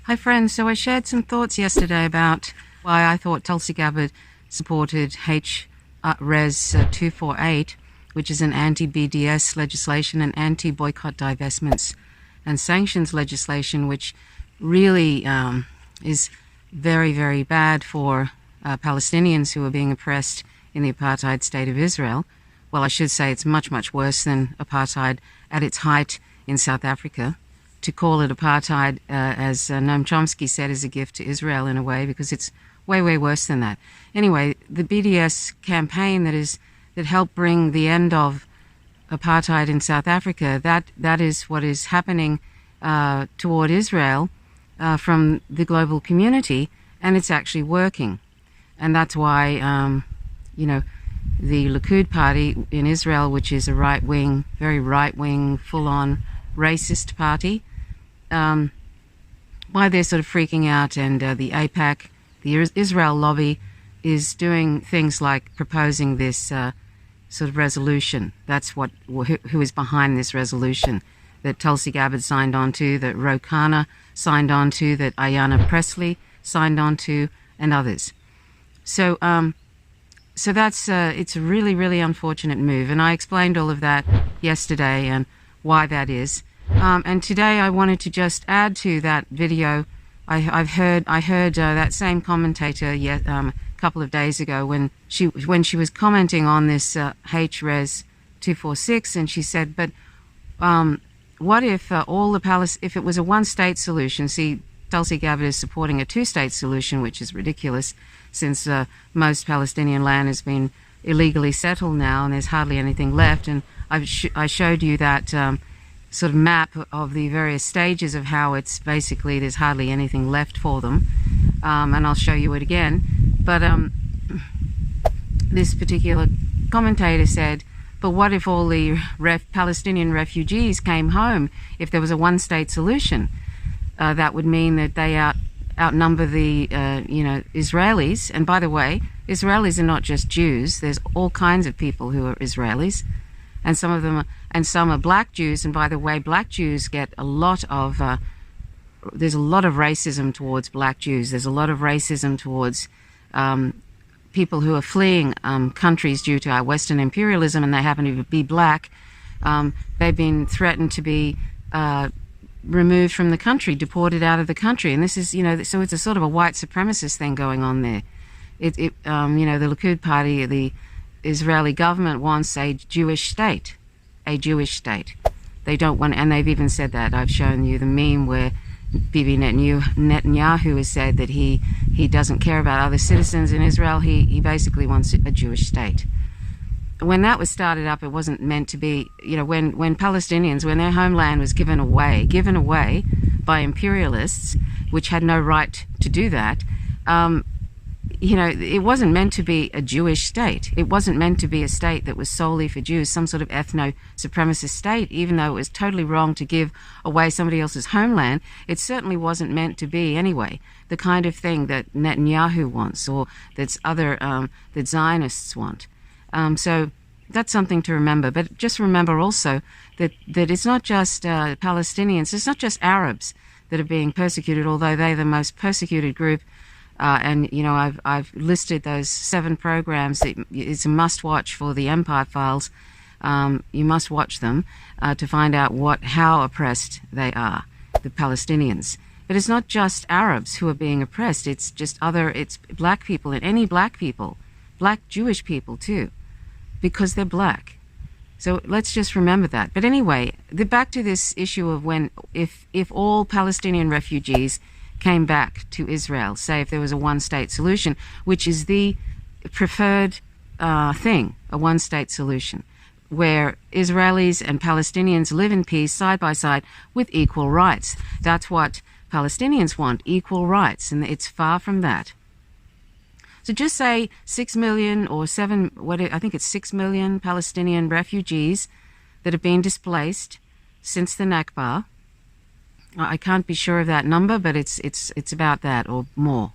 Hi friends, so I shared some thoughts yesterday about why I thought Tulsi Gabbard supported Res 248, which is an anti-BDS legislation and anti-boycott, divestments and sanctions legislation, which really is very, very bad for Palestinians who are being oppressed in the apartheid state of Israel. Well, I should say it's much, much worse than apartheid at its height in South Africa. To call it apartheid, as Noam Chomsky said, is a gift to Israel in a way, because it's way, way worse than that. Anyway, the BDS campaign that helped bring the end of apartheid in South Africa, that is what is happening toward Israel from the global community, and it's actually working. And that's why, the Likud party in Israel, which is a right-wing, very right-wing, full-on racist party, why they're sort of freaking out, and the AIPAC, the Israel lobby, is doing things like proposing this sort of resolution. That's who is behind this resolution that Tulsi Gabbard signed on to, that Ro Khanna signed on to, that Ayanna Pressley signed on to, and others. So that's it's a really, really unfortunate move, and I explained all of that yesterday and why that is. And today I wanted to just add to that video. I heard that same commentator a couple of days ago when she was commenting on this Res 246, and she said, but what if if it was a one-state solution? See, Tulsi Gabbard is supporting a two-state solution, which is ridiculous, since most Palestinian land has been illegally settled now, and there's hardly anything left. And I showed you that sort of map of the various stages of how it's basically there's hardly anything left for them, and I'll show you it again. But this particular commentator said, but what if all the Palestinian refugees came home? If there was a one-state solution, that would mean that they outnumber the Israelis. And by the way, Israelis are not just Jews. There's all kinds of people who are Israelis, and some are black Jews. And by the way, black Jews get a lot of there's a lot of racism towards black Jews. There's a lot of racism towards people who are fleeing countries due to our Western imperialism, and they happen to be black. They've been threatened to be removed from the country, deported out of the country, and this is, so it's a sort of a white supremacist thing going on there. The Likud party, the Israeli government wants a Jewish state. They don't want, and they've even said that. I've shown you the meme where Bibi Netanyahu has said that he doesn't care about other citizens in Israel. He basically wants a Jewish state. When that was started up, it wasn't meant to be, when Palestinians, when their homeland was given away by imperialists, which had no right to do that, it wasn't meant to be a Jewish state. It wasn't meant to be a state that was solely for Jews, some sort of ethno-supremacist state, even though it was totally wrong to give away somebody else's homeland. It certainly wasn't meant to be, anyway, the kind of thing that Netanyahu wants, or that Zionists want. So that's something to remember. But just remember also that it's not just Palestinians, it's not just Arabs that are being persecuted, although they're the most persecuted group. And I've listed those 7 programs. It's a must-watch for the Empire Files. You must watch them to find out how oppressed they are, the Palestinians. But it's not just Arabs who are being oppressed. It's it's black people, and any black people, black Jewish people too, because they're black. So let's just remember that. But anyway, back to this issue of if all Palestinian refugees came back to Israel, say if there was a one-state solution, which is the preferred thing, a one-state solution, where Israelis and Palestinians live in peace side by side with equal rights. That's what Palestinians want, equal rights, and it's far from that. So just say 6 million or I think it's 6 million Palestinian refugees that have been displaced since the Nakba. I can't be sure of that number, but it's about that or more.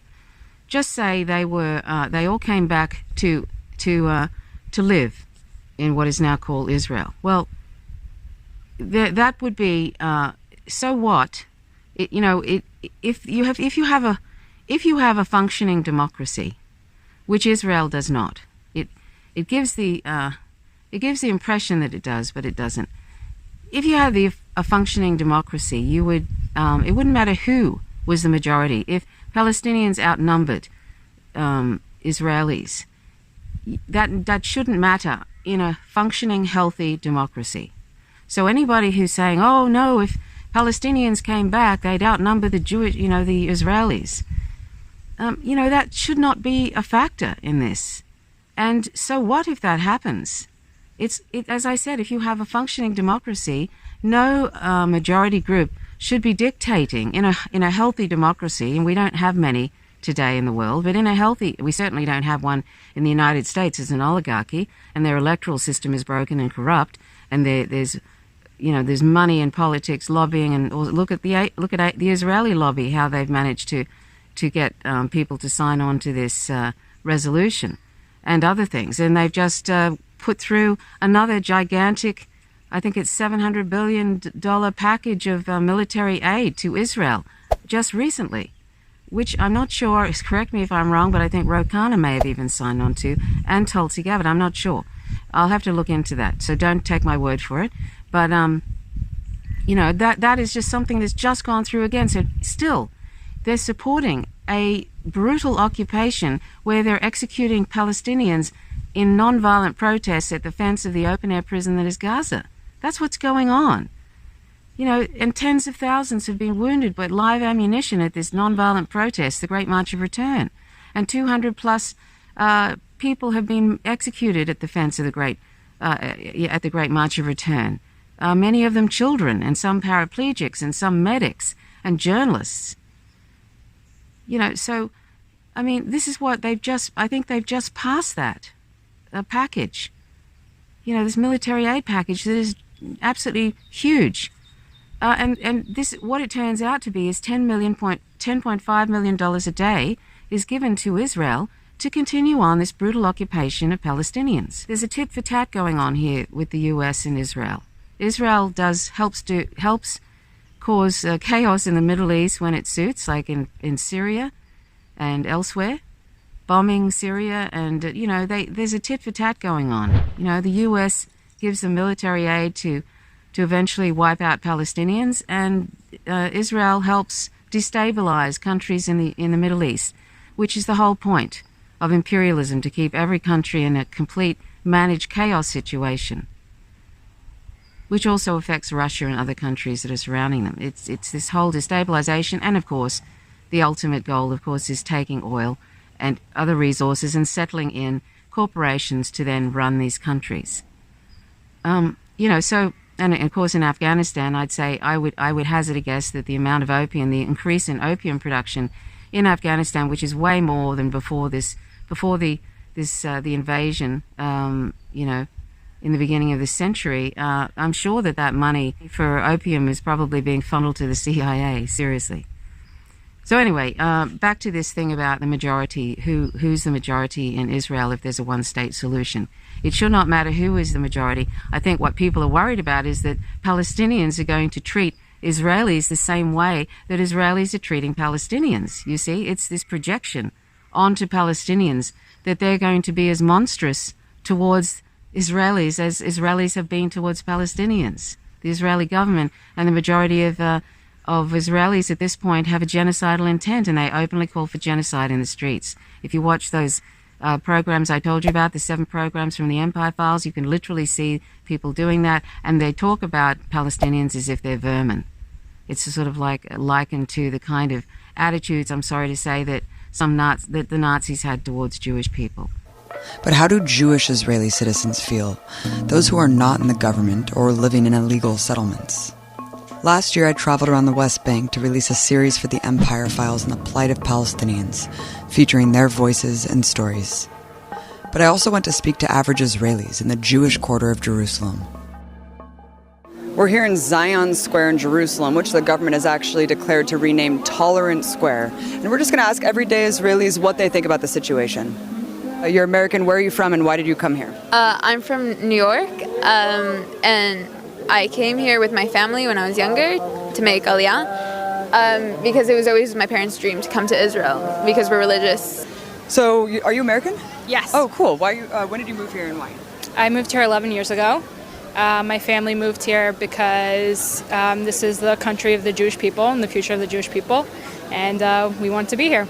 Just say they all came back to live in what is now called Israel. Well, that would be so what If you have a functioning democracy, which Israel does not, it gives the impression that it does, but it doesn't. If you have a functioning democracy, you would it wouldn't matter who was the majority. If Palestinians outnumbered Israelis, that shouldn't matter in a functioning, healthy democracy. So anybody who's saying, "Oh no, if Palestinians came back, they'd outnumber the the Israelis," that should not be a factor in this. And so what if that happens? As I said, if you have a functioning democracy, no majority group should be dictating in a healthy democracy, and we don't have many today in the world, but we certainly don't have one in the United States as an oligarchy, and their electoral system is broken and corrupt, and there's money in politics, lobbying, and look at the Israeli lobby, how they've managed to get people to sign on to this resolution and other things, and they've just put through another gigantic, I think it's $700 billion package of military aid to Israel just recently, which I'm not sure, correct me if I'm wrong, but I think Ro-Khanna may have even signed on to, and Tulsi Gabbard, I'm not sure. I'll have to look into that, so don't take my word for it. But, that is just something that's just gone through again. So still, they're supporting a brutal occupation where they're executing Palestinians in non-violent protests at the fence of the open-air prison that is Gaza. That's what's going on. And tens of thousands have been wounded by live ammunition at this non-violent protest, the Great March of Return. And 200 plus people have been executed at the fence of the Great March of Return. Many of them children, and some paraplegics, and some medics, and journalists. So, this is what I think they've just passed that package. This military aid package that is absolutely huge. And this, what it turns out to be is $10.5 million a day is given to Israel to continue on this brutal occupation of Palestinians. There's a tit for tat going on here with the US and Israel. Israel helps cause chaos in the Middle East when it suits, like in Syria and elsewhere, bombing Syria, and there's a tit for tat going on. The US gives them military aid to eventually wipe out Palestinians, and Israel helps destabilize countries in the Middle East, which is the whole point of imperialism, to keep every country in a complete managed chaos situation, which also affects Russia and other countries that are surrounding them. It's this whole destabilization, and of course, the ultimate goal, of course, is taking oil and other resources and settling in corporations to then run these countries. And of course, in Afghanistan, I'd say I would hazard a guess that the amount of opium, the increase in opium production in Afghanistan, which is way more than before the invasion, in the beginning of this century, I'm sure that money for opium is probably being funneled to the CIA. Seriously. So anyway, back to this thing about the majority. Who's the majority in Israel if there's a one-state solution? It should not matter who is the majority. I think what people are worried about is that Palestinians are going to treat Israelis the same way that Israelis are treating Palestinians. You see, it's this projection onto Palestinians that they're going to be as monstrous towards Israelis as Israelis have been towards Palestinians. The Israeli government and the majority of Israelis at this point have a genocidal intent, and they openly call for genocide in the streets. If you watch those programs I told you about, the 7 programs from the Empire Files, you can literally see people doing that, and they talk about Palestinians as if they're vermin. It's sort of like likened to the kind of attitudes, I'm sorry to say, that that the Nazis had towards Jewish people. But how do Jewish Israeli citizens feel, those who are not in the government or living in illegal settlements? Last year, I traveled around the West Bank to release a series for the Empire Files on the plight of Palestinians, featuring their voices and stories. But I also went to speak to average Israelis in the Jewish quarter of Jerusalem. We're here in Zion Square in Jerusalem, which the government has actually declared to rename Tolerant Square. And we're just going to ask everyday Israelis what they think about the situation. You're American. Where are you from, and why did you come here? I'm from New York, and I came here with my family when I was younger to make Aliyah. because it was always my parents' dream to come to Israel because we're religious. So, are you American? Yes. Oh, cool. Why? When did you move here and why? I moved here 11 years ago. My family moved here because this is the country of the Jewish people and the future of the Jewish people, and we want to be here.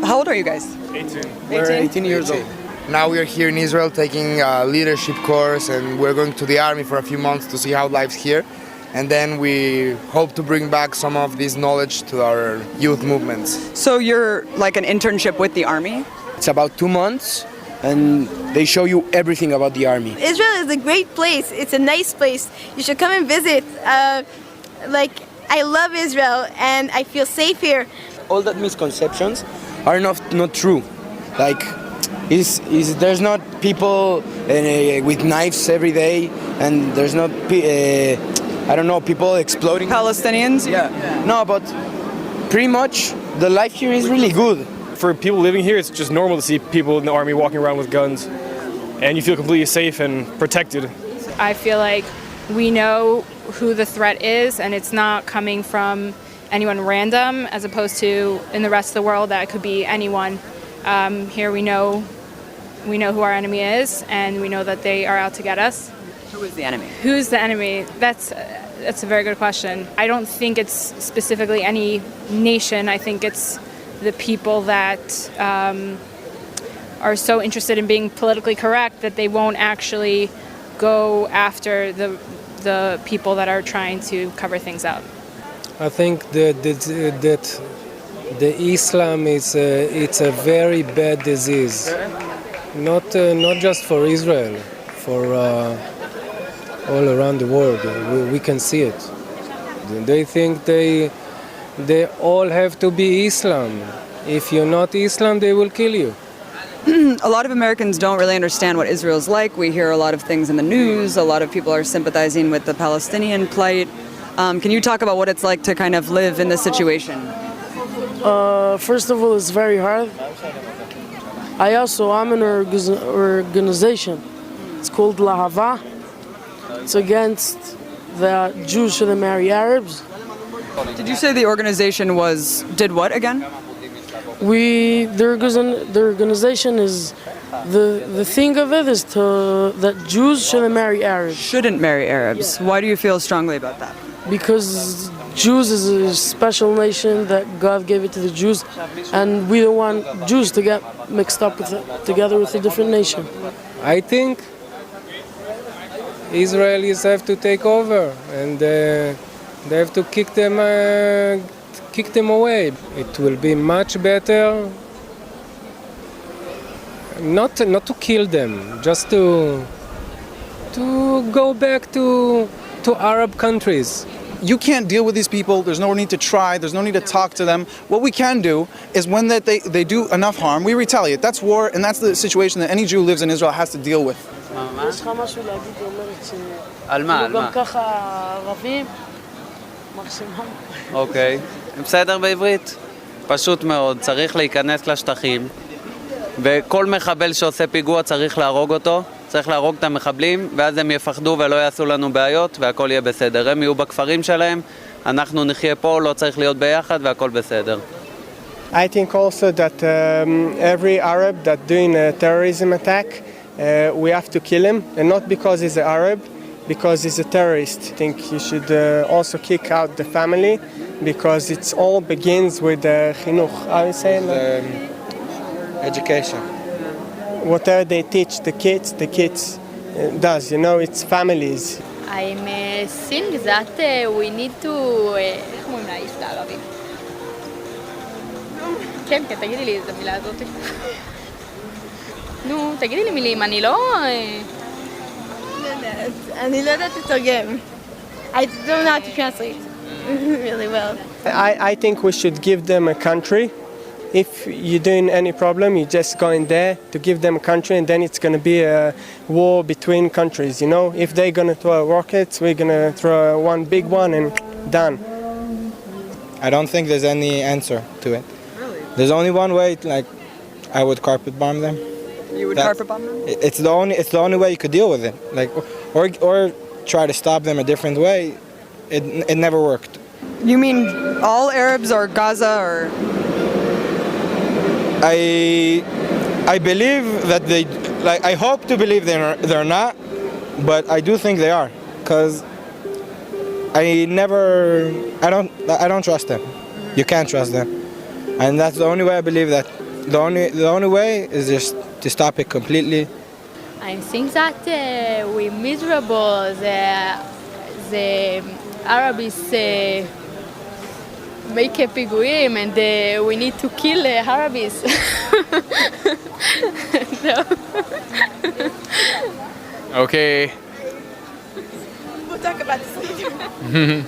How old are you guys? 18. We're 18 years old. Now we are here in Israel taking a leadership course, and we're going to the army for a few months to see how life's here. And then we hope to bring back some of this knowledge to our youth movements. So you're like an internship with the army? It's about 2 months, and they show you everything about the army. Israel is a great place. It's a nice place. You should come and visit. I love Israel, and I feel safe here. All that misconceptions are not true. Like, there's not people with knives every day, and there's not people exploding. Palestinians? Yeah. No, but pretty much the life here is really good. For people living here, it's just normal to see people in the army walking around with guns, and you feel completely safe and protected. I feel like we know who the threat is, and it's not coming from anyone random, as opposed to in the rest of the world that it could be anyone. Here we know who our enemy is, and we know that they are out to get us. Who is the enemy? Who's the enemy? That's a very good question. I don't think it's specifically any nation. I think it's the people that are so interested in being politically correct that they won't actually go after the people that are trying to cover things up. I think that the Islam it's a very bad disease, not just for Israel, for all around the world. We can see it. They think they all have to be Islam. If you're not Islam, they will kill you. A lot of Americans don't really understand what Israel's like. We hear a lot of things in the news. A lot of people are sympathizing with the Palestinian plight. Can you talk about what it's like to kind of live in this situation? First of all, it's very hard. I'm in an organization. It's called Lahava. It's against the Jews shouldn't marry Arabs. Did you say the organization did what again? The organization is, the thing of it is that Jews shouldn't marry Arabs. Shouldn't marry Arabs. Why do you feel strongly about that? Because Jews is a special nation that God gave it to the Jews, and we don't want Jews to get mixed up together with a different nation. I think Israelis have to take over, and they have to kick them away. It will be much better not to kill them, just to go back to Arab countries. You can't deal with these people. There's no need to try. There's no need to talk to them. What we can do is when they do enough harm, we retaliate. That's war, and that's the situation that any Jew who lives in Israel has to deal with. יש לך משהו להגיד, היא אומרת על מה? גם ככה ערבים, מקסימום. אוקיי, בסדר בעברית? פשוט מאוד, צריך להיכנס לשטחים, וכל מחבל שעושה פיגוע צריך להרוג אותו, צריך להרוג את המחבלים, ואז הם יפחדו ולא יעשו לנו בעיות, והכל יהיה בסדר. הם יהיו בכפרים שלהם, אנחנו נחיה פה, לא צריך להיות ביחד, והכל בסדר. I think also that every Arab that doing a terrorism attack, we have to kill him, and not because he's an Arab, because he's a terrorist. I think you should also kick out the family, because it all begins with chinuch. How you say it? Education. Whatever they teach the kids does. It's families. I'm think that we need to... איך אומרים להעיף את הערבים? כן, תגידי לי את המילה הזאת. נו, תגידי לי מילים, אני לא יודעת לתרגם. I don't know how to translate really well. I think we should give them a country. If you're doing any problem, you just go in there to give them a country, and then it's going to be a war between countries, If they're going to throw rockets, we're going to throw one big one and done. I don't think there's any answer to it. Really? There's only one way, I would carpet bomb them. You would carpet bomb them? It's the only way you could deal with it. Or try to stop them a different way. It never worked. You mean all Arabs or Gaza or? I believe that they, like, I hope to believe they're not, but I do think they are, because I don't trust them. You can't trust them, and that's the only way I believe that. The only way is just to stop it completely. I think that we miserable. The Arabs make a פיגועים and we need to kill Arabs. No. Okay. We'll talk about this later.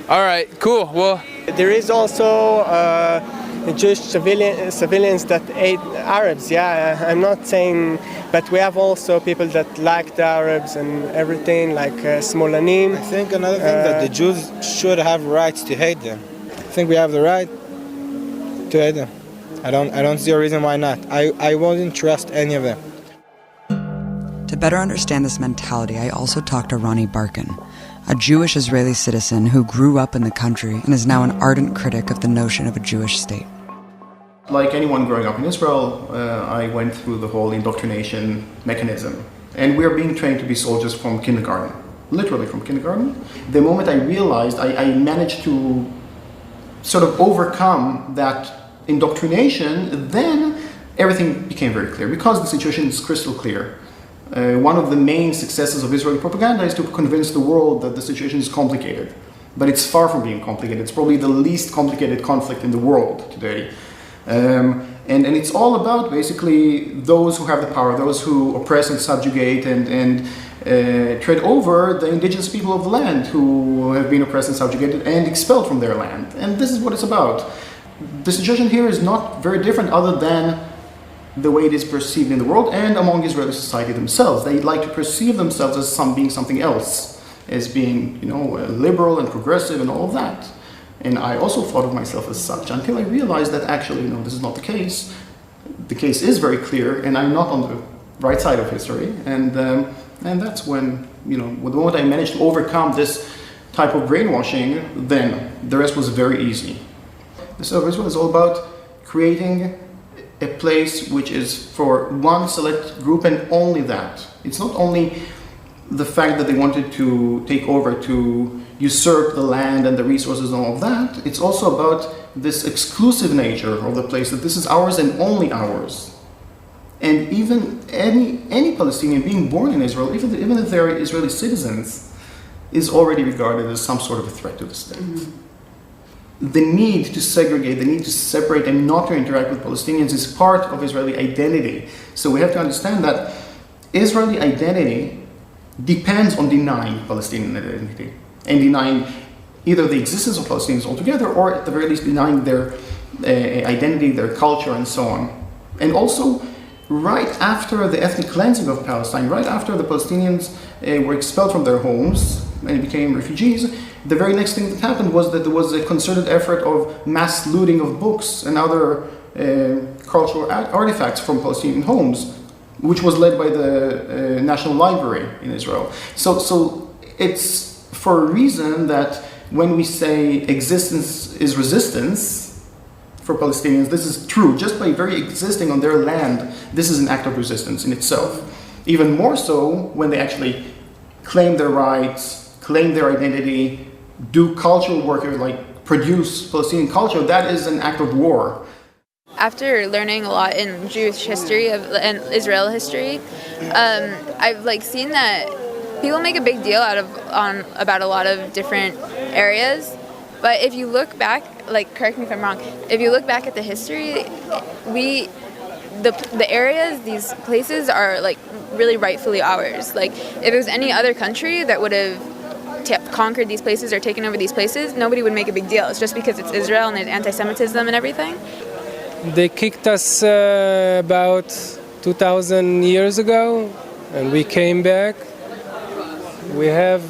All right, cool. Well, there is also Jewish civilians that hate Arabs. Yeah, I'm not saying, but we have also people that like the Arabs and everything, like Smolanim. I think another thing that the Jews should have rights to hate them. I think we have the right to hate them. I don't see a reason why not. I wouldn't trust any of them. To better understand this mentality, I also talked to Ronnie Barkin, a Jewish Israeli citizen who grew up in the country and is now an ardent critic of the notion of a Jewish state. Like anyone growing up in Israel, I went through the whole indoctrination mechanism. And we are being trained to be soldiers from kindergarten, literally from kindergarten. The moment I realized I managed to sort of overcome that indoctrination, then everything became very clear, because the situation is crystal clear. One of the main successes of Israeli propaganda is to convince the world that the situation is complicated. But it's far from being complicated. It's probably the least complicated conflict in the world today. And it's all about basically those who have the power, those who oppress and subjugate and tread over the indigenous people of the land who have been oppressed and subjugated and expelled from their land. And this is what it's about. The situation here is not very different other than the way it is perceived in the world and among Israeli society themselves. They like to perceive themselves as being something else, as being, liberal and progressive and all of that. And I also thought of myself as such until I realized that actually, this is not the case. The case is very clear, and I'm not on the right side of history. And that's when, the moment I managed to overcome this type of brainwashing, then the rest was very easy. The State of Israel is all about creating a place which is for one select group and only that. It's not only the fact that they wanted to take over, to usurp the land and the resources and all of that. It's also about this exclusive nature of the place, that this is ours and only ours. And even any Palestinian being born in Israel, even if they're Israeli citizens, is already regarded as some sort of a threat to the state. Mm-hmm. The need to segregate, the need to separate and not to interact with Palestinians is part of Israeli identity. So we have to understand that Israeli identity depends on denying Palestinian identity and denying either the existence of Palestinians altogether or at the very least denying their identity, their culture and so on. And also, right after the ethnic cleansing of Palestine, right after the Palestinians were expelled from their homes and became refugees, the very next thing that happened was that there was a concerted effort of mass looting of books and other cultural artifacts from Palestinian homes, which was led by the National Library in Israel. So it's for a reason that when we say existence is resistance for Palestinians, this is true. Just by very existing on their land, this is an act of resistance in itself. Even more so when they actually claim their rights, claim their identity, do cultural work, like produce Palestinian culture, that is an act of war. After learning a lot in Jewish history and Israel history, I've seen that people make a big deal about a lot of different areas. But if you look back, correct me if I'm wrong, if you look back at the history, the areas, these places are really rightfully ours. If it was any other country that would have conquered these places or taken over these places, nobody would make a big deal. It's just because it's Israel and there's anti-Semitism and everything. They kicked us about 2,000 years ago, and we came back. We have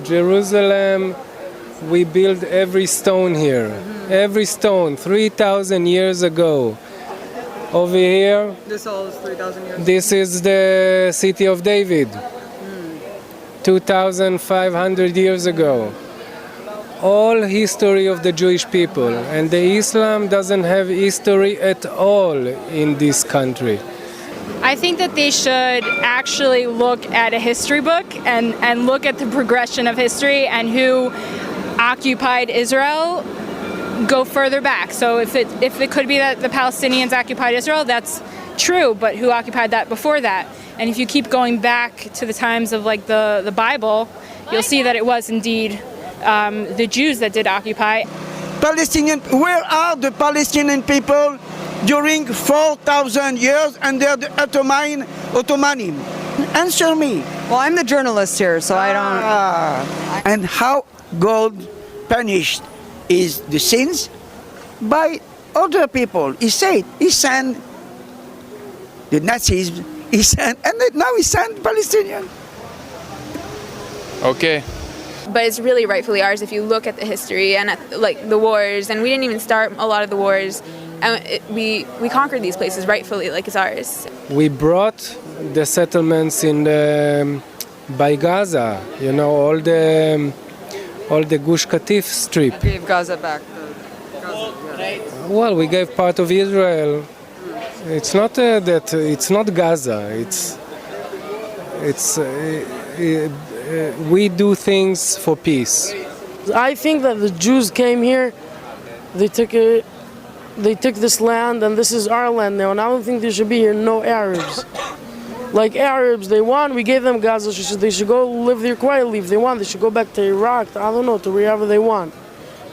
Jerusalem. We built every stone here. Every stone, 3,000 years ago. Over here, This all is 3,000 years ago? This is the city of David. 2,500 years ago. all history of the Jewish people, and the Islam doesn't have history at all in this country. I think that they should actually look at a history book and look at the progression of history and who occupied Israel, go further back. So if it could be that the Palestinians occupied Israel, that's true, but who occupied that before that? And if you keep going back to the times of like the Bible, you'll see that it was indeed the Jews that did occupy. Palestinian, where are the Palestinian people during 4,000 years under the Ottoman? Answer me. Well, I'm the journalist here, so I don't... And how God punished is the sins by other people. He said, he sent the Nazis, he sent, and now he sent Palestinians. Okay. But it's really rightfully ours if you look at the history and at like the wars, and we didn't even start a lot of the wars, and we conquered these places rightfully, like it's ours. We brought the settlements in by Gaza, you know, all the Gush Katif strip. Gave Gaza back. Well, we gave part of Israel. It's not that it's not Gaza. We do things for peace. I think that the Jews came here, they took this land, and this is our land now, and I don't think there should be here no Arabs. Like Arabs, they want, we gave them Gaza, they should go live there quietly if they want. They should go back to Iraq, I don't know, to wherever they want.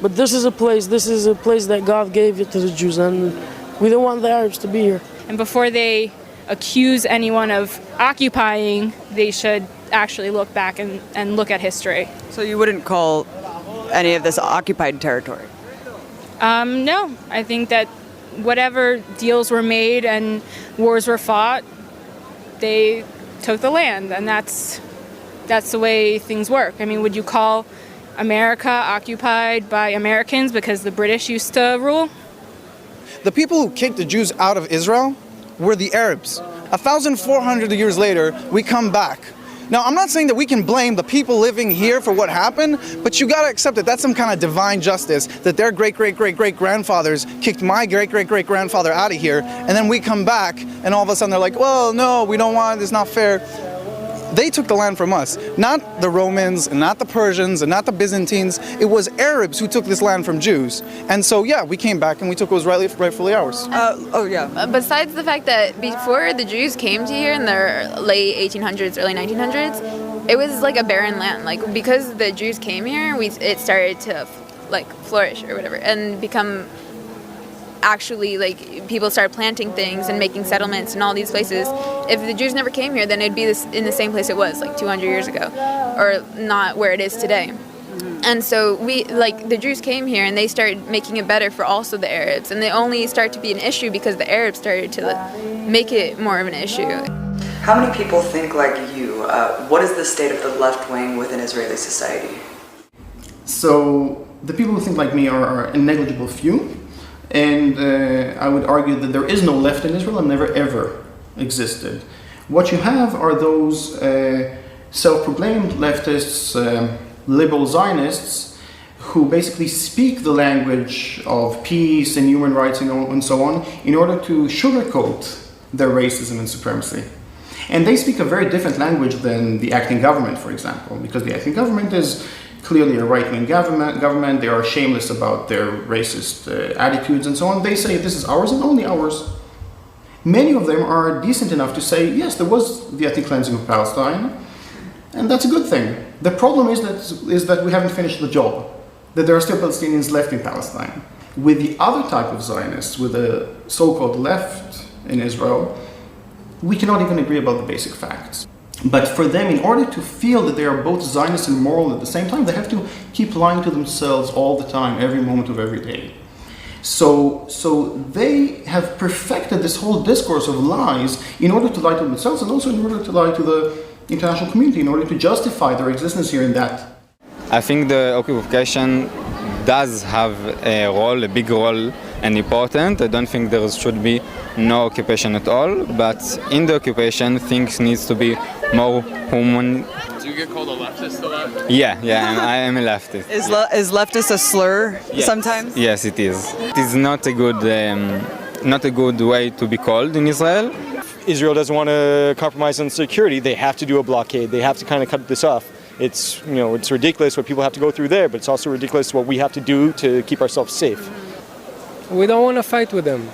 But this is a place that God gave it to the Jews, and we don't want the Arabs to be here. And before they accuse anyone of occupying, they should actually look back and look at history. So you wouldn't call any of this occupied territory? No, I think that whatever deals were made and wars were fought, they took the land, and that's the way things work. I mean, would you call America occupied by Americans because the British used to rule? The people who kicked the Jews out of Israel were the Arabs. 1,400 years later, we come back. Now, I'm not saying that we can blame the people living here for what happened, but you gotta accept that that's some kind of divine justice, that their great-great-great-great-grandfathers kicked my great-great-great-grandfather out of here, and then we come back, and all of a sudden they're like, well, no, we don't want it, it's not fair. They took the land from us, not the Romans, and not the Persians, and not the Byzantines. It was Arabs who took this land from Jews. And so, yeah, we came back and we took what was rightfully ours. Besides the fact that before the Jews came to here in the late 1800s, early 1900s, it was like a barren land. Like, because the Jews came here, it started to like flourish or whatever and become actually, like, people started planting things and making settlements in all these places. If the Jews never came here, then it'd be in the same place it was like 200 years ago, or not where it is today. And so the Jews came here and they started making it better for also the Arabs, and they only started to be an issue because the Arabs started to make it more of an issue. How many people think like you? What is the state of the left wing within Israeli society? So the people who think like me are a negligible few. And I would argue that there is no left in Israel and never ever existed. What you have are those self-proclaimed leftists, liberal Zionists, who basically speak the language of peace and human rights and so on in order to sugarcoat their racism and supremacy. And they speak a very different language than the acting government, for example, because the acting government is clearly a right-wing government. They are shameless about their racist attitudes and so on. They say this is ours and only ours. Many of them are decent enough to say, yes, there was the ethnic cleansing of Palestine, and that's a good thing. The problem is that we haven't finished the job, that there are still Palestinians left in Palestine. With the other type of Zionists, with the so-called left in Israel, we cannot even agree about the basic facts. But for them, in order to feel that they are both Zionist and moral at the same time, they have to keep lying to themselves all the time, every moment of every day. So they have perfected this whole discourse of lies in order to lie to themselves and also in order to lie to the international community, in order to justify their existence here in that. I think the occupation does have a big role and important. I don't think there should be no occupation at all, but in the occupation things needs to be more Do you get called a leftist a lot? Yeah, and I am a leftist. Is leftist a slur sometimes? Yes, it is. It is not a good way to be called in Israel. Israel doesn't want to compromise on security. They have to do a blockade. They have to kind of cut this off. It's ridiculous what people have to go through there, but it's also ridiculous what we have to do to keep ourselves safe. We don't want to fight with them.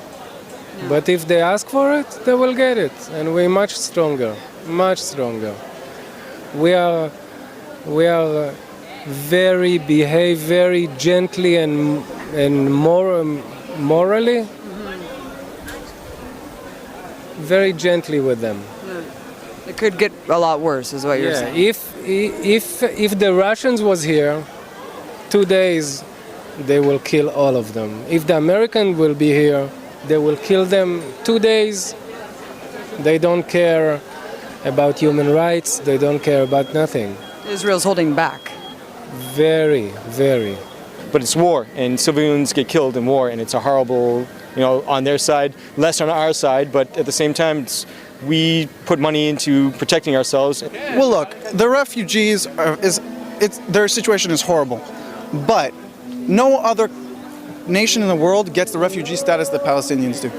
But if they ask for it, they will get it. And we're much stronger, much stronger. We behave very gently and morally. Very gently with them. It could get a lot worse, is what you're saying. If the Russians was here, 2 days, they will kill all of them. If the American will be here, they will kill them 2 days. They don't care about human rights. They don't care about nothing. Israel's holding back. Very, very. But it's war, and civilians get killed in war, and it's a horrible, on their side, less on our side, but at the same time, we put money into protecting ourselves. Well, look, the refugees, their situation is horrible, but no other nation in the world gets the refugee status that Palestinians do.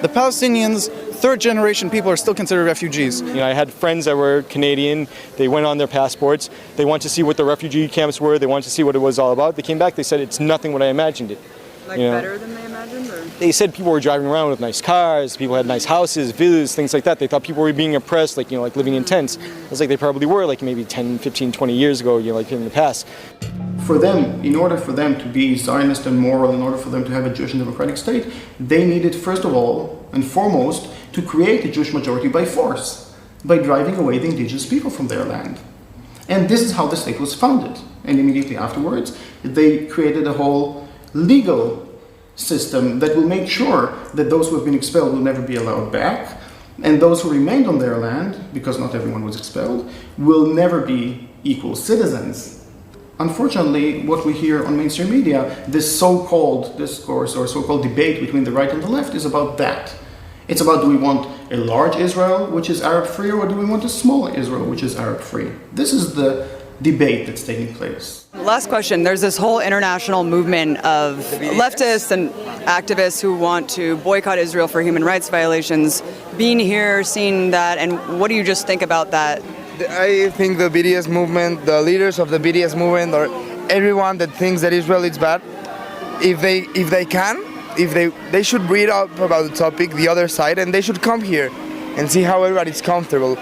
The Palestinians, third-generation people, are still considered refugees. I had friends that were Canadian. They went on their passports. They wanted to see what the refugee camps were. They wanted to see what it was all about. They came back. They said it's nothing what I imagined it. Better than they imagined? Or? They said people were driving around with nice cars. People had nice houses, villas, things like that. They thought people were being oppressed, like living in tents. It's like they probably were, maybe 10, 15, 20 years ago, in the past. For them, in order for them to be Zionist and moral, in order for them to have a Jewish and democratic state, they needed, first of all and foremost, to create a Jewish majority by force, by driving away the indigenous people from their land. And this is how the state was founded. And immediately afterwards, they created a whole legal system that will make sure that those who have been expelled will never be allowed back, and those who remained on their land, because not everyone was expelled, will never be equal citizens. Unfortunately, what we hear on mainstream media, this so-called discourse or so-called debate between the right and the left is about that. It's about, do we want a large Israel, which is Arab-free, or do we want a small Israel, which is Arab-free? This is the debate that's taking place. Last question. There's this whole international movement of leftists and activists who want to boycott Israel for human rights violations. Being here, seeing that, and what do you just think about that? I think the BDS movement, the leaders of the BDS movement, or everyone that thinks that Israel is bad, if they should read up about the topic, the other side, and they should come here and see how everybody's comfortable.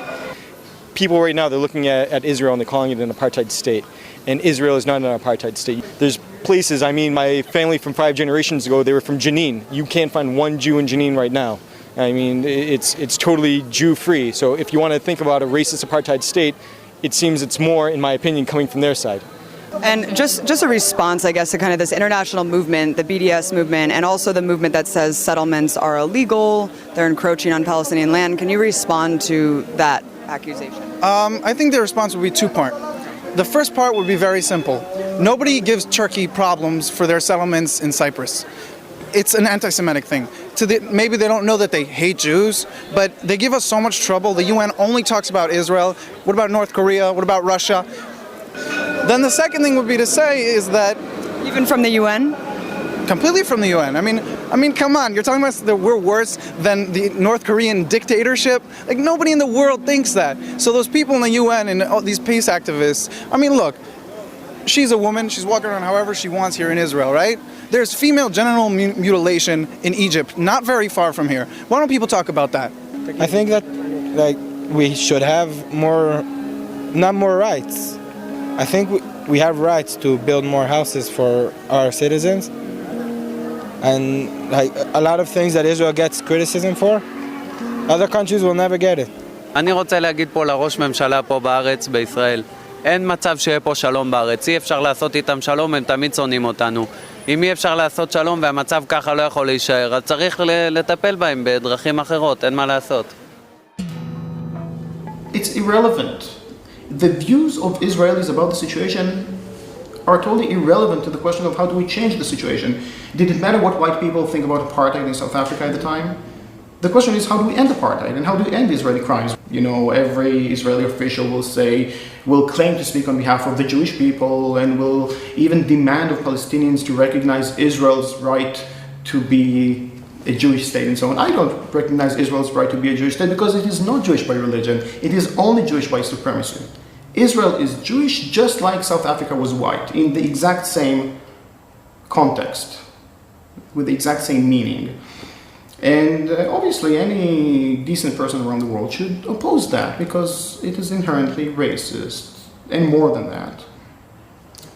People right now, they're looking at Israel and they're calling it an apartheid state. And Israel is not an apartheid state. There's places, my family from 5 generations ago, they were from Jenin. You can't find one Jew in Jenin right now. It's totally Jew-free. So if you want to think about a racist apartheid state, it seems it's more, in my opinion, coming from their side. And just a response, I guess, to kind of this international movement, the BDS movement, and also the movement that says settlements are illegal, they're encroaching on Palestinian land. Can you respond to that accusation? I think the response would be two-part. The first part would be very simple. Nobody gives Turkey problems for their settlements in Cyprus. It's an anti-Semitic thing. Maybe they don't know that they hate Jews, but they give us so much trouble. The UN only talks about Israel. What about North Korea? What about Russia? Then the second thing would be to say is that... Even from the UN? Completely from the UN. I mean, come on. You're talking about that we're worse than the North Korean dictatorship? Nobody in the world thinks that. So those people in the UN and all these peace activists, look, she's a woman. She's walking around however she wants here in Israel, right? There's female genital mutilation in Egypt, not very far from here. Why don't people talk about that? I think that we should have not more rights. I think we have rights to build more houses for our citizens. And a lot of things that Israel gets criticism for, other countries will never get it. אני רוצה להגיד פה לראש ממשלה פה בארץ, בישראל. אין מצב שיהיה פה שלום בארץ. אי אפשר לעשות איתם שלום, הם תמיד שונאים אותנו. אם אי אפשר לעשות שלום והמצב ככה לא יכול להישאר, אז צריך לטפל בהם בדרכים אחרות, אין מה לעשות. It's irrelevant. The views of Israelis about the situation are totally irrelevant to the question of how do we change the situation. Did it matter what white people think about apartheid in South Africa at the time? The question is, how do we end apartheid and how do we end Israeli crimes? You know, every Israeli official will claim to speak on behalf of the Jewish people and will even demand of Palestinians to recognize Israel's right to be a Jewish state and so on. I don't recognize Israel's right to be a Jewish state because it is not Jewish by religion. It is only Jewish by supremacy. Israel is Jewish just like South Africa was white, in the exact same context, with the exact same meaning. And obviously any decent person around the world should oppose that because it is inherently racist, and more than that.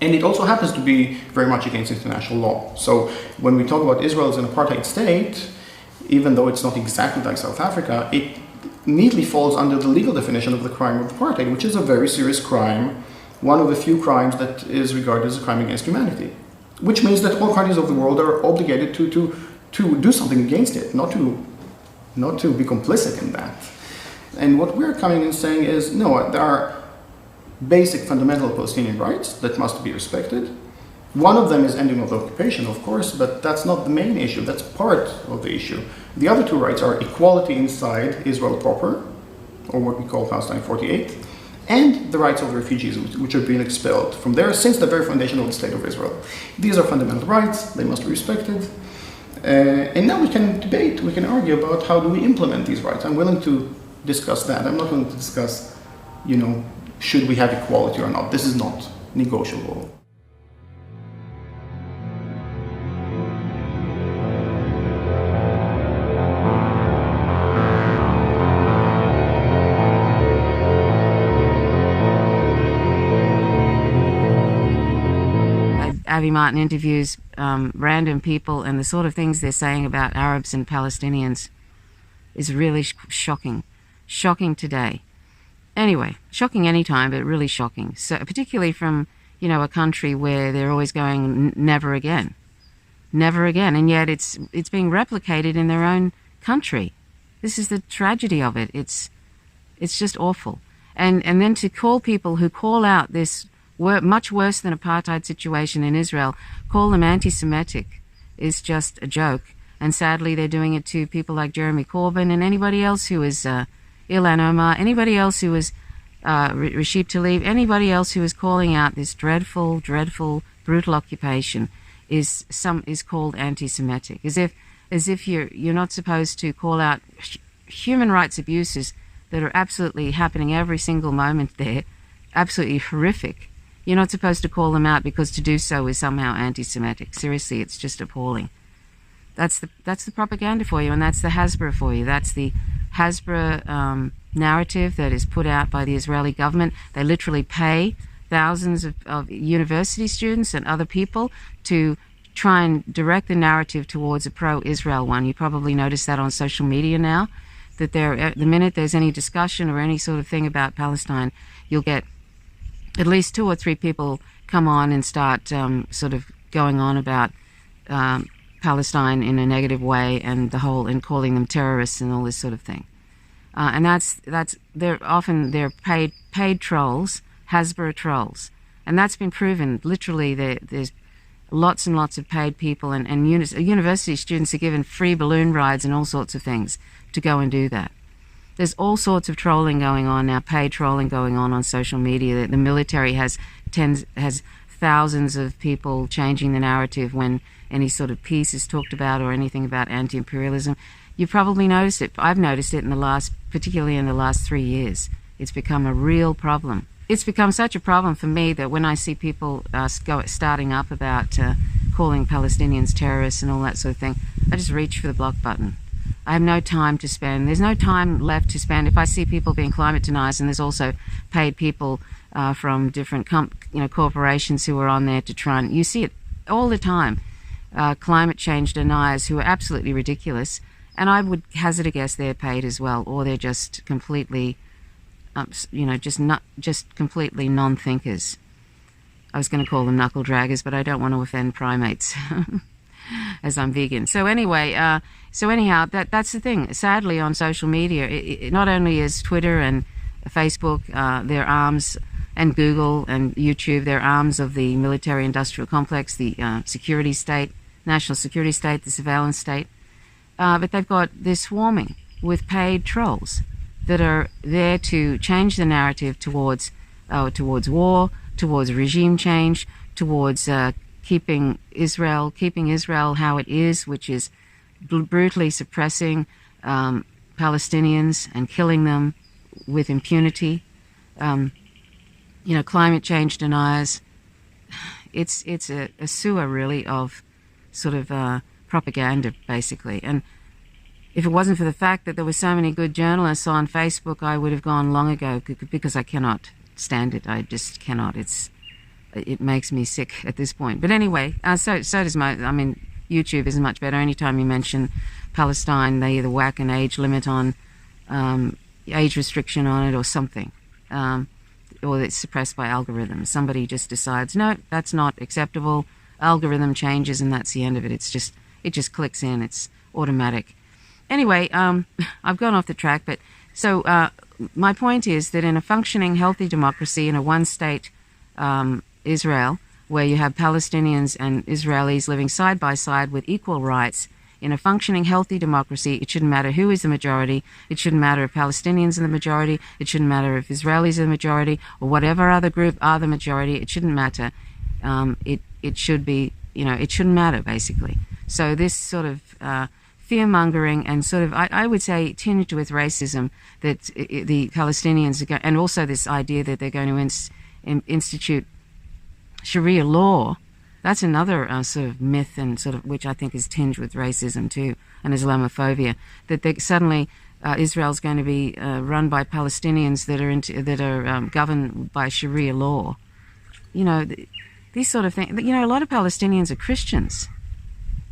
And it also happens to be very much against international law. So when we talk about Israel as an apartheid state, even though it's not exactly like South Africa, it neatly falls under the legal definition of the crime of apartheid, which is a very serious crime, one of the few crimes that is regarded as a crime against humanity. Which means that all countries of the world are obligated to do something against it, not to be complicit in that. And what we're coming and saying is, no, there are basic fundamental Palestinian rights that must be respected. One of them is ending of the occupation, of course, but that's not the main issue, that's part of the issue. The other two rights are equality inside Israel proper, or what we call Palestine 48, and the rights of the refugees which are being expelled from there since the very foundation of the State of Israel. These are fundamental rights, they must be respected. And now we can debate, we can argue about how do we implement these rights. I'm willing to discuss that. I'm not going to discuss, should we have equality or not. This is not negotiable. Avi Martin interviews random people, and the sort of things they're saying about Arabs and Palestinians is really shocking. Shocking today. Anyway, shocking anytime, but really shocking. So particularly from, a country where they're always going never again. Never again. And yet it's being replicated in their own country. This is the tragedy of it. It's just awful. And then to call people who call out this much worse than apartheid situation in Israel, call them anti-Semitic is just a joke. And sadly, they're doing it to people like Jeremy Corbyn and anybody else who is Ilhan Omar, anybody else who is Rashid Tlaib, anybody else who is calling out this dreadful, dreadful, brutal occupation is called anti-Semitic, as if you're not supposed to call out human rights abuses that are absolutely happening every single moment there, absolutely horrific. You're not supposed to call them out because to do so is somehow anti-Semitic. Seriously, it's just appalling. That's the propaganda for you, and that's the Hasbara for you. That's the Hasbara narrative that is put out by the Israeli government. They literally pay thousands of university students and other people to try and direct the narrative towards a pro-Israel one. You probably notice that on social media now, that the minute there's any discussion or any sort of thing about Palestine, you'll get at least 2 or 3 people come on and start sort of going on about Palestine in a negative way and calling them terrorists and all this sort of thing. And they're paid trolls, Hasbara trolls, and that's been proven. Literally, there's lots and lots of paid people, and university students are given free balloon rides and all sorts of things to go and do that. There's all sorts of trolling going on now, paid trolling going on social media. The military has thousands of people changing the narrative when any sort of peace is talked about or anything about anti-imperialism. You've probably noticed it. I've noticed it particularly in the last 3 years. It's become a real problem. It's become such a problem for me that when I see people starting up about calling Palestinians terrorists and all that sort of thing, I just reach for the block button. I have no time to spend. There's no time left to spend. If I see people being climate deniers, and there's also paid people from different corporations who are on there to try and, you see it all the time, climate change deniers who are absolutely ridiculous, and I would hazard a guess they're paid as well, or they're just completely, completely non-thinkers. I was going to call them knuckle draggers, but I don't want to offend primates. As I'm vegan. So anyhow, that's the thing. Sadly, on social media, it not only is Twitter and Facebook, their arms, and Google and YouTube, they're arms of the military-industrial complex, the security state, national security state, the surveillance state. but they're swarming with paid trolls that are there to change the narrative towards war, towards regime change, towards keeping Israel how it is, which is brutally suppressing Palestinians and killing them with impunity. Climate change deniers. It's a sewer, really, of sort of propaganda, basically. And if it wasn't for the fact that there were so many good journalists on Facebook, I would have gone long ago, because I cannot stand it. I just cannot. It makes me sick at this point. But anyway, so does YouTube isn't much better. Anytime you mention Palestine, they either whack an age limit on, age restriction on it or something. Or it's suppressed by algorithms. Somebody just decides, no, that's not acceptable. Algorithm changes and that's the end of it. It just clicks in. It's automatic. Anyway, I've gone off the track, but so my point is that in a functioning, healthy democracy, in a one-state Israel, where you have Palestinians and Israelis living side by side with equal rights, in a functioning, healthy democracy, it shouldn't matter who is the majority. It shouldn't matter if Palestinians are the majority. It shouldn't matter if Israelis are the majority or whatever other group are the majority. It shouldn't matter. It should be, it shouldn't matter, basically. So this sort of fear-mongering and sort of, I would say, tinged with racism that the Palestinians are going, and also this idea that they're going to institute Sharia law. That's another sort of myth, and sort of which I think is tinged with racism too, and Islamophobia. That suddenly Israel's going to be run by Palestinians that are governed by Sharia law. These sort of things. A lot of Palestinians are Christians.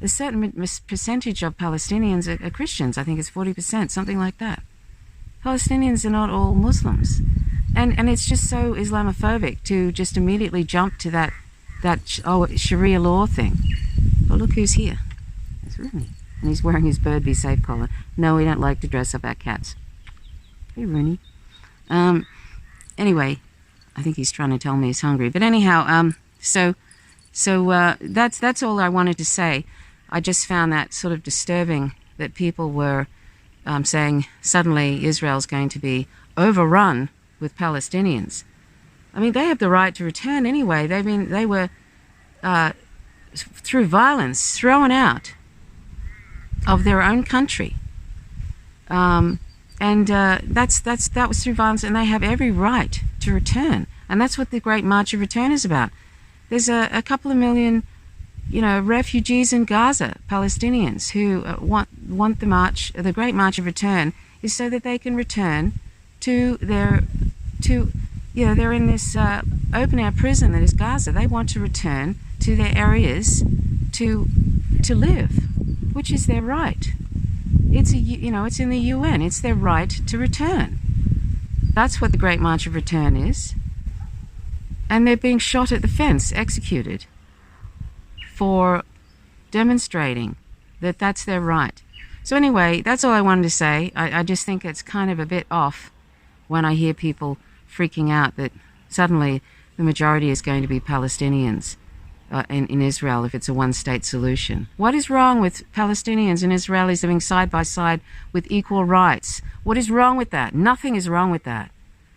A certain percentage of Palestinians are Christians. I think it's 40%, something like that. Palestinians are not all Muslims, and it's just so Islamophobic to just immediately jump to that Sharia law thing. Oh, look who's here. It's Rooney. And he's wearing his Bird Be Safe collar. No, we don't like to dress up our cats. Hey, Rooney. Anyway, I think he's trying to tell me he's hungry. But anyhow, so that's all I wanted to say. I just found that sort of disturbing that people were saying suddenly Israel's going to be overrun with Palestinians. I mean, they have the right to return anyway. They were through violence thrown out of their own country, and that was through violence, and they have every right to return. And that's what the Great March of Return is about. There's a couple of million, refugees in Gaza, Palestinians who want the Great March of Return is so that they can return to they're in this open-air prison that is Gaza. They want to return to their areas to live, which is their right. It's in the UN. It's their right to return. That's what the Great March of Return is. And they're being shot at the fence, executed, for demonstrating that that's their right. So anyway, that's all I wanted to say. I just think it's kind of a bit off when I hear people freaking out that suddenly the majority is going to be Palestinians in Israel if it's a one-state solution. What is wrong with Palestinians and Israelis living side by side with equal rights? What is wrong with that? Nothing is wrong with that.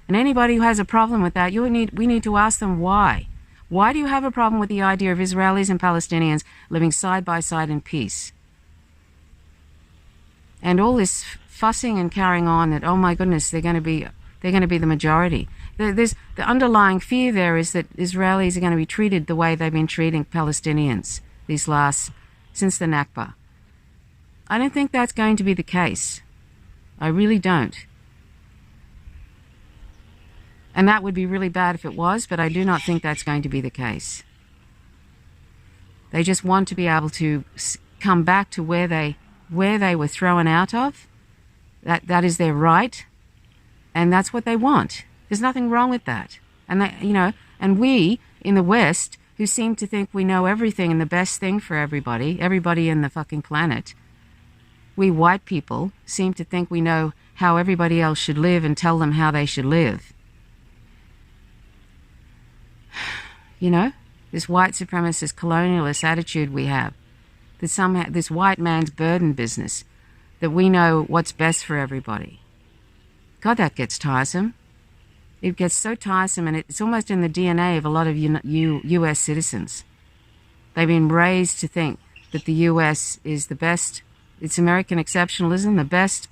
And anybody who has a problem with that, we need to ask them why. Why do you have a problem with the idea of Israelis and Palestinians living side by side in peace? And all this fussing and carrying on that, oh my goodness, they're going to be the majority. The underlying fear there is that Israelis are going to be treated the way they've been treating Palestinians since the Nakba. I don't think that's going to be the case. I really don't. And that would be really bad if it was, but I do not think that's going to be the case. They just want to be able to come back to where they were thrown out of. That is their right. And that's what they want. There's nothing wrong with that. And and we in the West, who seem to think we know everything and the best thing for everybody in the fucking planet, we white people seem to think we know how everybody else should live and tell them how they should live. This white supremacist colonialist attitude we have, that somehow this white man's burden business. that we know what's best for everybody. God, that gets tiresome. It gets so tiresome, and it's almost in the DNA of a lot of U.S. citizens. They've been raised to think that the U.S. is the best. It's American exceptionalism, the best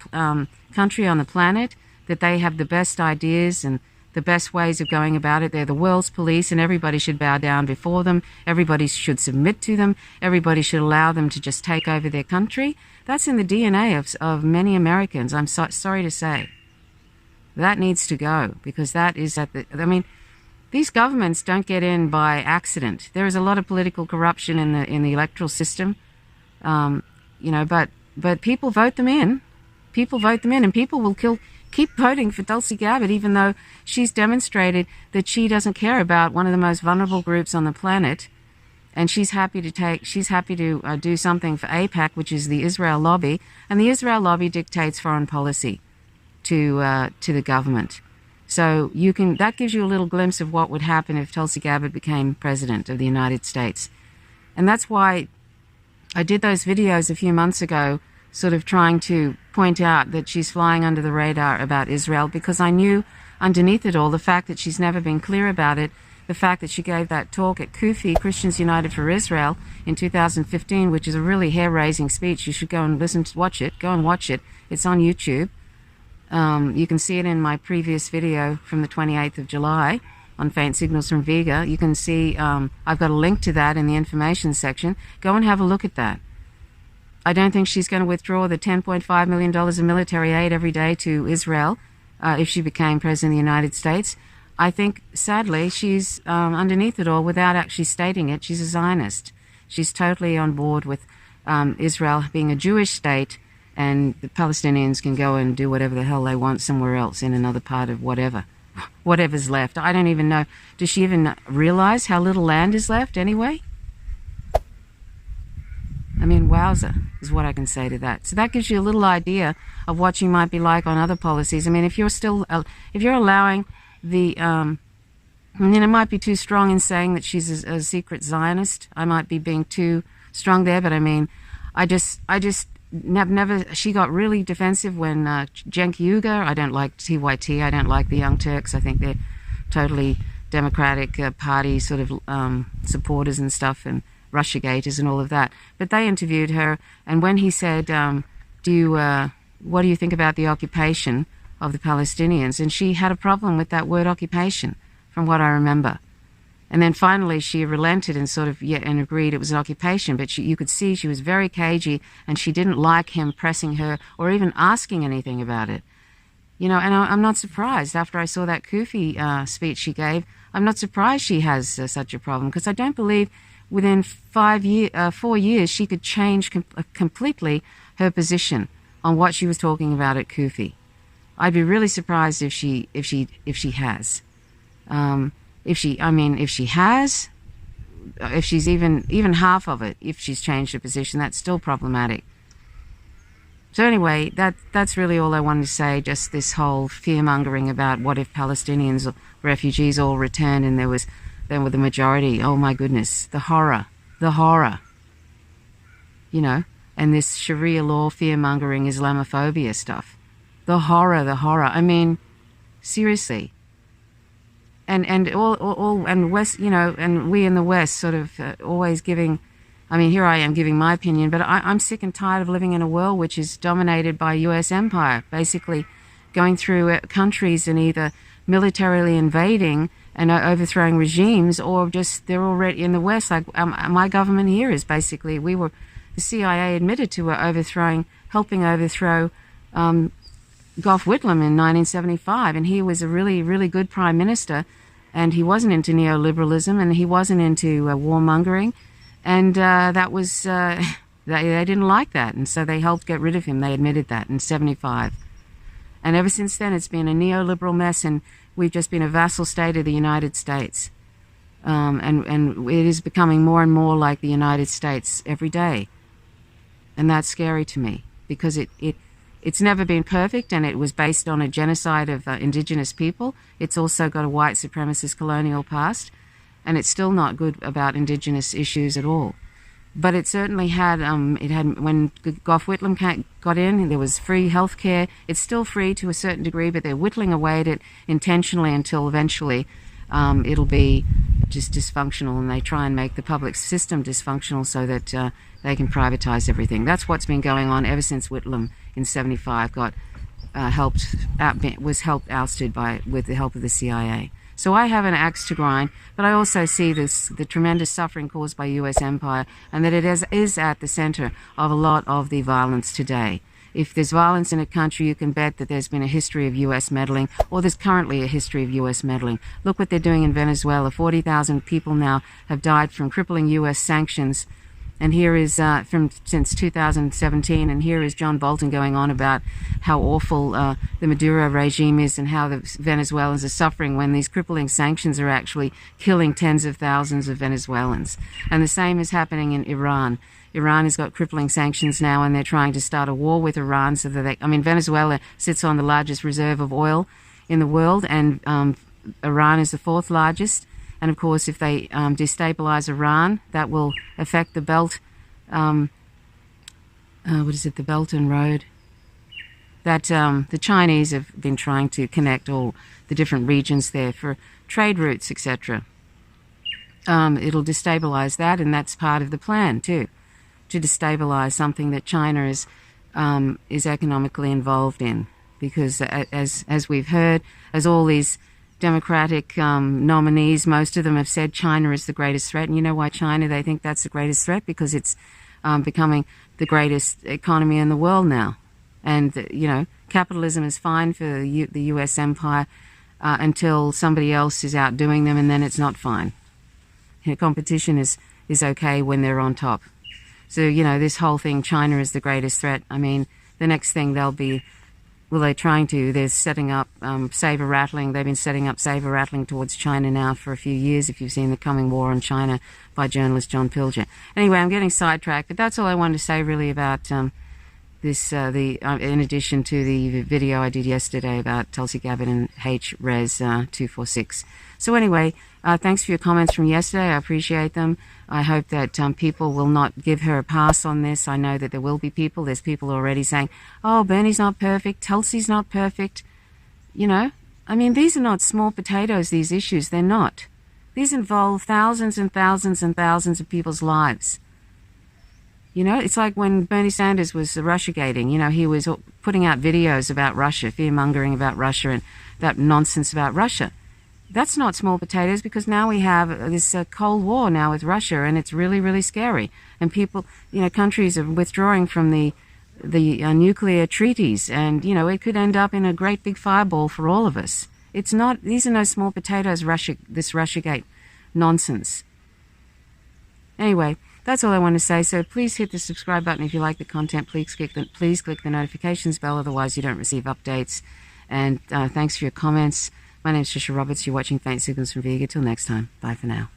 country on the planet, that they have the best ideas and the best ways of going about it. They're the world's police, and everybody should bow down before them. Everybody should submit to them. Everybody should allow them to just take over their country. That's in the DNA of many Americans, I'm sorry to say. That needs to go, because that is these governments don't get in by accident. There is a lot of political corruption in the electoral system, but people vote them in. People vote them in, and people will keep voting for Tulsi Gabbard, even though she's demonstrated that she doesn't care about one of the most vulnerable groups on the planet, and she's happy to do something for AIPAC, which is the Israel lobby, and the Israel lobby dictates foreign policy to the government. So that gives you a little glimpse of what would happen if Tulsi Gabbard became president of the United States. And that's why I did those videos a few months ago, sort of trying to point out that she's flying under the radar about Israel, because I knew underneath it all the fact that she's never been clear about it, the fact that she gave that talk at Kufi, Christians United for Israel, in 2015, which is a really hair-raising speech. You should go and watch it. Go and watch it. It's on YouTube. You can see it in my previous video from the 28th of July on Faint Signals from Vega. You can see I've got a link to that in the information section. Go and have a look at that. I don't think she's going to withdraw the $10.5 million of military aid every day to Israel if she became president of the United States. I think, sadly, she's underneath it all, without actually stating it, she's a Zionist. She's totally on board with Israel being a Jewish state, and the Palestinians can go and do whatever the hell they want somewhere else in another part of whatever's left. I don't even know. Does she even realize how little land is left anyway? I mean, wowza is what I can say to that. So that gives you a little idea of what she might be like on other policies. I mean, if you're allowing the, it might be too strong in saying that she's a secret Zionist. I might be being too strong there, but I mean, she got really defensive when Cenk Uygur, I don't like TYT, I don't like the Young Turks. I think they're totally Democratic Party sort of supporters and stuff, and Russiagaters and all of that. But they interviewed her, and when he said, what do you think about the occupation of the Palestinians? And she had a problem with that word occupation, from what I remember. And then finally she relented and and agreed it was an occupation, but you could see she was very cagey, and she didn't like him pressing her or even asking anything about it. And I'm not surprised. After I saw that Kufi speech she gave, I'm not surprised she has such a problem, because I don't believe within 4 years she could change completely her position on what she was talking about at Kufi. I'd be really surprised if she has. If she's even half of it, if she's changed her position, that's still problematic. So anyway, that's really all I wanted to say, just this whole fear-mongering about what if Palestinians or refugees all returned and they were the majority. Oh my goodness, the horror. And this Sharia law, fear-mongering, Islamophobia stuff. The horror. I mean, seriously. And West, and we in the West sort of always giving. I mean, here I am giving my opinion, but I'm sick and tired of living in a world which is dominated by U.S. empire, basically going through countries and either militarily invading and overthrowing regimes, or just they're already in the West. Like my government here is basically, the CIA admitted to helping overthrow Gough Whitlam in 1975, and he was a really, really good prime minister, and he wasn't into neoliberalism, and he wasn't into warmongering, and that was they didn't like that, and so they helped get rid of him. They admitted that in 75, and ever since then it's been a neoliberal mess, and we've just been a vassal state of the United States, and it is becoming more and more like the United States every day, and that's scary to me, because it's never been perfect, and it was based on a genocide of indigenous people. It's also got a white supremacist colonial past, and it's still not good about indigenous issues at all. But it certainly had, when Gough Whitlam got in, there was free health care. It's still free to a certain degree, but they're whittling away at it intentionally until eventually it'll be just dysfunctional, and they try and make the public system dysfunctional so that they can privatize everything. That's what's been going on ever since Whitlam in 75 was helped ousted with the help of the CIA. So I have an axe to grind, but I also see the tremendous suffering caused by U.S. empire, and that it is at the center of a lot of the violence today. If there's violence in a country, you can bet that there's been a history of U.S. meddling, or there's currently a history of U.S. meddling. Look what they're doing in Venezuela. 40,000 people now have died from crippling U.S. sanctions. And here is, since 2017, and here is John Bolton going on about how awful the Maduro regime is and how the Venezuelans are suffering when these crippling sanctions are actually killing tens of thousands of Venezuelans. And the same is happening in Iran. Iran has got crippling sanctions now, and they're trying to start a war with Iran so that Venezuela sits on the largest reserve of oil in the world, and Iran is the fourth largest. And of course, if they destabilize Iran, that will affect the Belt, the Belt and Road, that the Chinese have been trying to connect all the different regions there for trade routes, etc. It'll destabilize that, and that's part of the plan too, to destabilize something that China is economically involved in, because as we've heard, as all these Democratic nominees, most of them have said China is the greatest threat. And you know why China, they think that's the greatest threat? Because it's becoming the greatest economy in the world now. And, capitalism is fine for the U.S. empire until somebody else is outdoing them, and then it's not fine. Competition is okay when they're on top. So, this whole thing, China is the greatest threat. I mean, the next thing they're setting up saber rattling. They've been setting up saber rattling towards China now for a few years, if you've seen The Coming War on China by journalist John Pilger. Anyway, I'm getting sidetracked, but that's all I wanted to say really about this, in addition to the video I did yesterday about Tulsi Gabbard and H-Res 246. So anyway, thanks for your comments from yesterday. I appreciate them. I hope that people will not give her a pass on this. I know that there will be people. There's people already saying, oh, Bernie's not perfect, Tulsi's not perfect. These are not small potatoes, these issues. They're not. These involve thousands and thousands and thousands of people's lives. It's like when Bernie Sanders was Russiagating, he was putting out videos about Russia, fear-mongering about Russia and that nonsense about Russia. That's not small potatoes, because now we have this Cold War now with Russia, and it's really, really scary. And people, countries are withdrawing from the nuclear treaties, and, it could end up in a great big fireball for all of us. These are no small potatoes, this Russiagate nonsense. Anyway, that's all I want to say. So please hit the subscribe button if you like the content. Please click the notifications bell, otherwise you don't receive updates. And thanks for your comments. My name is Trisha Roberts. You're watching Faint Signals from Vega. Till next time. Bye for now.